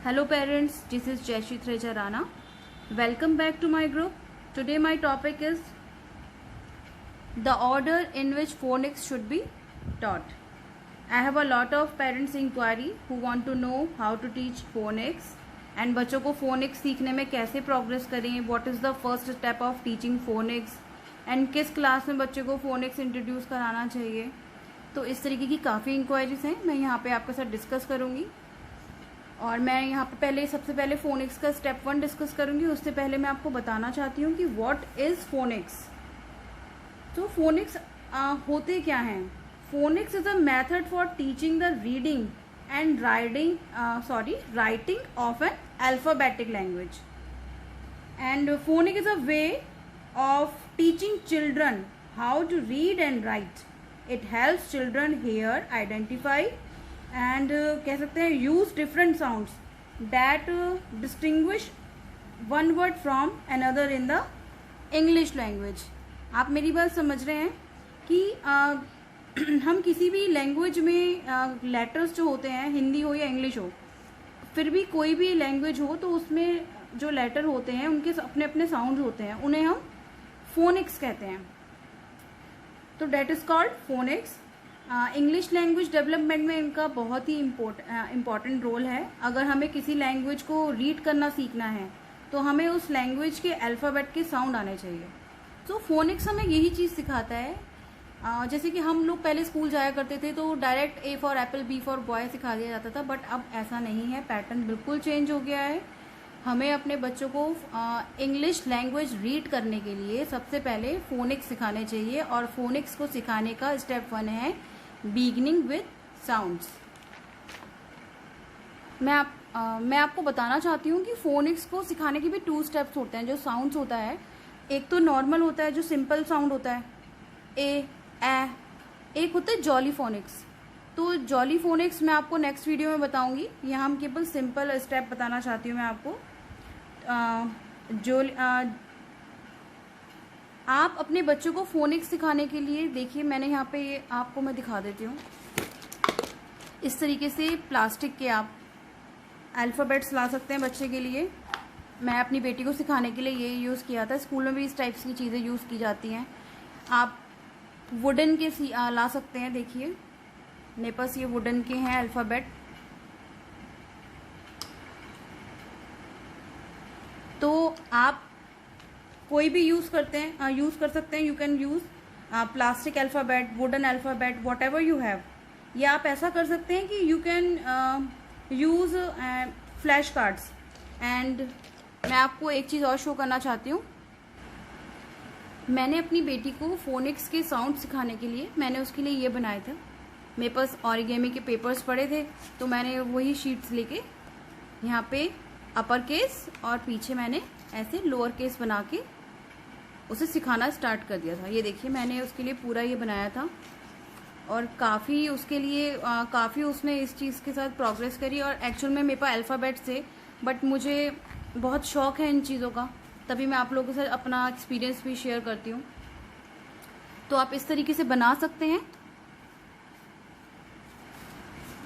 Hello parents, this is Jayashri Treja Rana. Welcome back to my group. Today my topic is the order in which phonics should be taught. I have a lot of parents inquiry who want to know how to teach phonics and बच्चों को phonics सीखने में कैसे progress करें, what is the first step of teaching phonics and किस class में बच्चे को phonics introduce कराना चाहिए. तो इस तरीके की काफ़ी इंक्वायरीज हैं, मैं यहाँ पे आपके साथ डिस्कस करूँगी. और मैं यहाँ पे सबसे पहले फोनिक्स का स्टेप 1 डिस्कस करूँगी. उससे पहले मैं आपको बताना चाहती हूँ कि व्हाट इज़ फोनिक्स. तो फोनिक्स होते क्या हैं. Phonics is a method for teaching the reading and writing of an alphabetic language. And phonic is a way of teaching children how to read and write. It helps children hear, identify and कह सकते हैं use different sounds that distinguish one word from another in the English language. आप मेरी बात समझ रहे हैं कि हम किसी भी लैंग्वेज में लेटर्स जो होते हैं, हिंदी हो या इंग्लिश हो, फिर भी कोई भी लैंग्वेज हो, तो उसमें जो लेटर होते हैं उनके अपने अपने साउंड होते हैं, उन्हें हम फोनिक्स कहते हैं. तो that is called phonics. English language development में इनका बहुत ही इम्पॉर्टेंट रोल है. अगर हमें किसी लैंग्वेज को रीड करना सीखना है तो हमें उस लैंग्वेज के अल्फ़ाबेट के साउंड आने चाहिए. तो फोनिक्स हमें यही चीज़ सिखाता है. जैसे कि हम लोग पहले स्कूल जाया करते थे तो direct A for apple, B for boy सिखा दिया जाता था, बट अब ऐसा नहीं है. पैटर्न बिल्कुल चेंज हो गया है. हमें अपने बच्चों को इंग्लिश लैंग्वेज रीड करने के लिए सबसे पहले फोनिक्स सिखाने चाहिए. और फोनिक्स को सिखाने का स्टेप 1 है बिगनिंग विद साउंड्स. मैं आपको बताना चाहती हूँ कि फोनिक्स को सिखाने के भी 2 स्टेप्स होते हैं. जो साउंड्स होता है, एक तो नॉर्मल होता है जो सिंपल साउंड होता है, ए, ए. एक होता है जॉली फोनिक्स. तो जॉली फोनिक्स मैं आपको नेक्स्ट वीडियो में बताऊंगी. यहाँ हम केवल सिंपल स्टेप बताना चाहती हूँ मैं आपको. आप अपने बच्चों को फोनिक्स सिखाने के लिए देखिए, मैंने यहाँ पे ये आपको मैं दिखा देती हूँ. इस तरीके से प्लास्टिक के आप अल्फ़ाबेट्स ला सकते हैं बच्चे के लिए. मैं अपनी बेटी को सिखाने के लिए ये यूज़ किया था. स्कूल में भी इस टाइप्स की चीज़ें यूज़ की जाती हैं. आप वुडन के ला सकते हैं. देखिए मेरे पास ये वुडन के हैं अल्फ़ाबेट. तो आप कोई भी यूज़ कर सकते हैं. You can use plastic alphabet, wooden alphabet, what ever you have. या आप ऐसा कर सकते हैं कि you can use flash cards. And मैं आपको एक चीज़ और शो करना चाहती हूँ. मैंने अपनी बेटी को फोनिक्स के साउंड सिखाने के लिए मैंने उसके लिए ये बनाए थे. मेरे पास ऑरिगेमी के पेपर्स पड़े थे, तो मैंने वही शीट्स लेके यहाँ पे अपर केस और पीछे मैंने ऐसे लोअर केस बना के उसे सिखाना स्टार्ट कर दिया था. ये देखिए मैंने उसके लिए पूरा ये बनाया था और काफ़ी उसके लिए काफ़ी उसने इस चीज़ के साथ प्रोग्रेस करी. और एक्चुअल में मेरे पास अल्फ़ाबेट थे, बट मुझे बहुत शौक है इन चीज़ों का, तभी मैं आप लोगों के साथ अपना एक्सपीरियंस भी शेयर करती हूँ. तो आप इस तरीके से बना सकते हैं.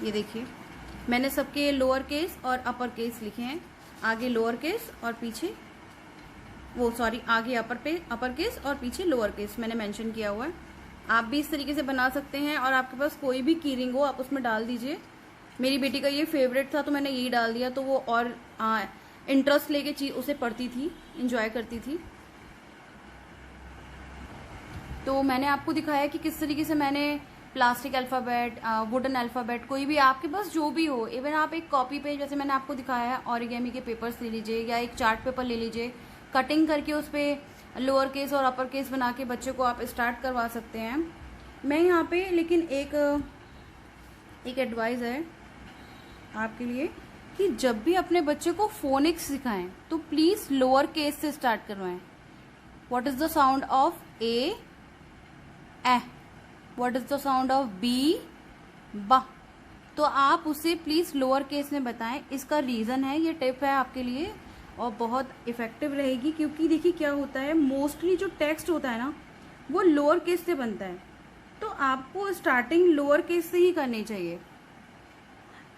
ये देखिए मैंने सबके लोअर केस और अपर केस लिखे हैं. आगे लोअर केस और पीछे आगे अपर केस और पीछे लोअर केस मैंने मेंशन किया हुआ है. आप भी इस तरीके से बना सकते हैं. और आपके पास कोई भी कीरिंग हो आप उसमें डाल दीजिए. मेरी बेटी का ये फेवरेट था तो मैंने यही डाल दिया, तो वो और इंटरेस्ट लेके उसे पढ़ती थी, इंजॉय करती थी. तो मैंने आपको दिखाया कि किस तरीके से मैंने प्लास्टिक अल्फ़ाबेट, वुडन अल्फ़ाबेट, कोई भी आपके पास जो भी हो, इवन आप एक कॉपी पे जैसे मैंने आपको दिखाया है ऑरिगेमी के पेपर्स ले लीजिए या एक चार्ट पेपर ले लीजिए, कटिंग करके उस पर लोअर केस और अपर केस बना के बच्चे को आप स्टार्ट करवा सकते हैं. मैं यहाँ पे लेकिन एक एडवाइस है आपके लिए कि जब भी अपने बच्चे को फोनिक्स सिखाएं तो प्लीज़ लोअर केस से स्टार्ट करवाएं. What is the sound of A, what is the sound of B, बा. तो आप उसे प्लीज़ लोअर केस में बताएं. इसका रीज़न है, ये टिप है आपके लिए और बहुत इफ़ेक्टिव रहेगी. क्योंकि देखिए क्या होता है, मोस्टली जो टेक्स्ट होता है ना वो लोअर केस से बनता है, तो आपको स्टार्टिंग लोअर केस से ही करनी चाहिए.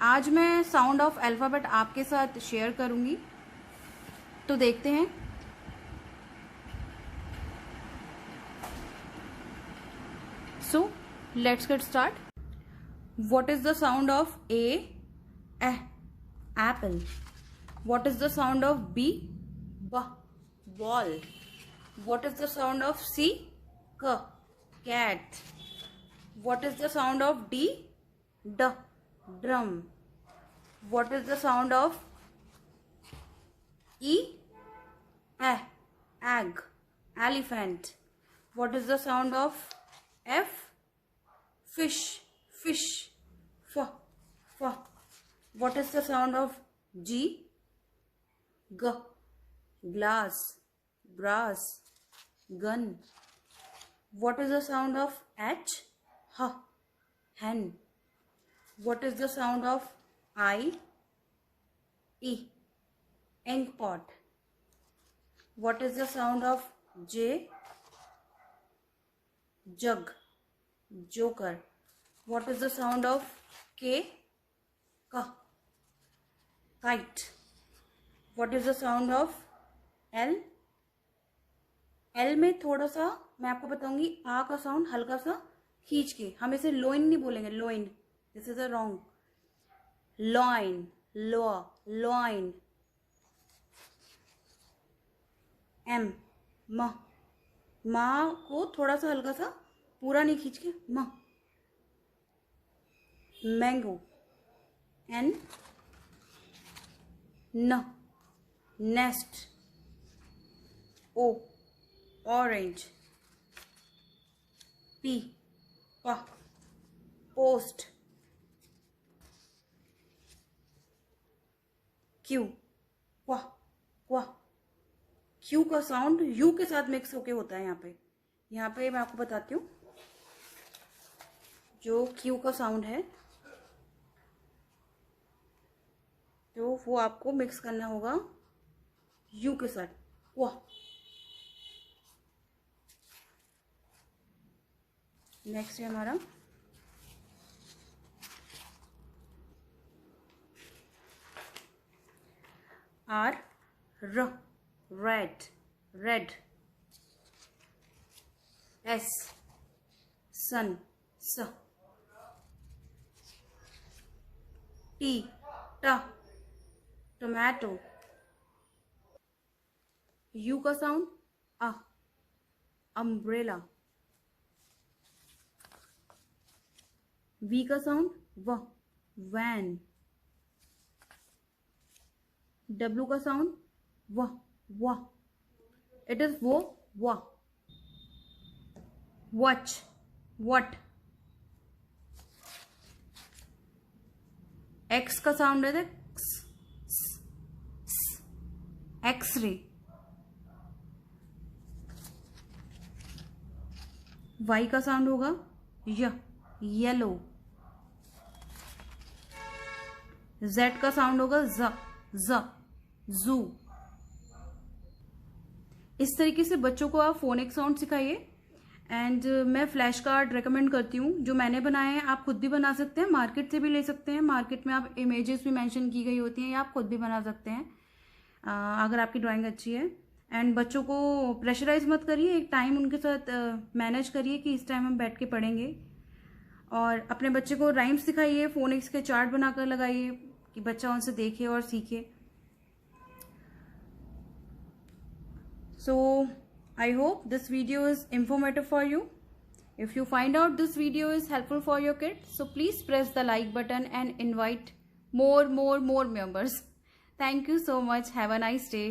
आज मैं साउंड ऑफ अल्फ़ाबेट आपके साथ शेयर करूंगी, तो देखते हैं। So let's get start. What is the sound of A? Apple. What is the sound of B? Ball. What is the sound of C? cat. What is the sound of D? Drum. What is the sound of E? Egg. Elephant. What is the sound of F? Fish. F. What is the sound of G? Glass. Brass. Gun. What is the sound of H? Hen. What is the sound of I? Ink pot. What is the sound of J? Jug. Joker. What is the sound of K? Kite. What is the sound of L? L में थोड़ा सा मैं आपको बताऊंगी आ का sound हल्का सा खींच के, हम इसे लोइन नहीं बोलेंगे, lion, this is a wrong. Lion, lion. M, माँ को थोड़ा सा हल्का सा, पूरा नहीं खींच के, mango. N, nest. O, orange. P, post. Q, Q का साउंड U के साथ मिक्स होके होता है। यहाँ पे मैं आपको बताती हूँ, जो Q का साउंड है तो वो आपको मिक्स करना होगा U के साथ। नेक्स्ट है हमारा R, रेड। S, सन, T, टोमेटो। U का साउंड अम्ब्रेला। V का साउंड वैन। W का sound it is watch. X का साउंड है एक्सरे। Y का साउंड होगा येलो। Z का साउंड होगा जू। इस तरीके से बच्चों को आप फोनिक साउंड सिखाइए। एंड मैं फ्लैश कार्ड रेकमेंड करती हूँ, जो मैंने बनाए हैं आप खुद भी बना सकते हैं, मार्केट से भी ले सकते हैं। मार्केट में आप इमेजेस भी मेंशन की गई होती हैं, या आप खुद भी बना सकते हैं अगर आपकी ड्राइंग अच्छी है। एंड बच्चों को प्रेशराइज मत करिए, एक टाइम उनके साथ मैनेज करिए कि इस टाइम हम बैठ के पढ़ेंगे। और अपने बच्चे को राइम्स सिखाइए, फोनिक्स के चार्ट बनाकर लगाइए कि बच्चा उनसे देखे और सीखे। So I hope this video is informative for you. If you find out this video is helpful for your kid, so please press the like button and invite more members. Thank you so much. Have a nice day.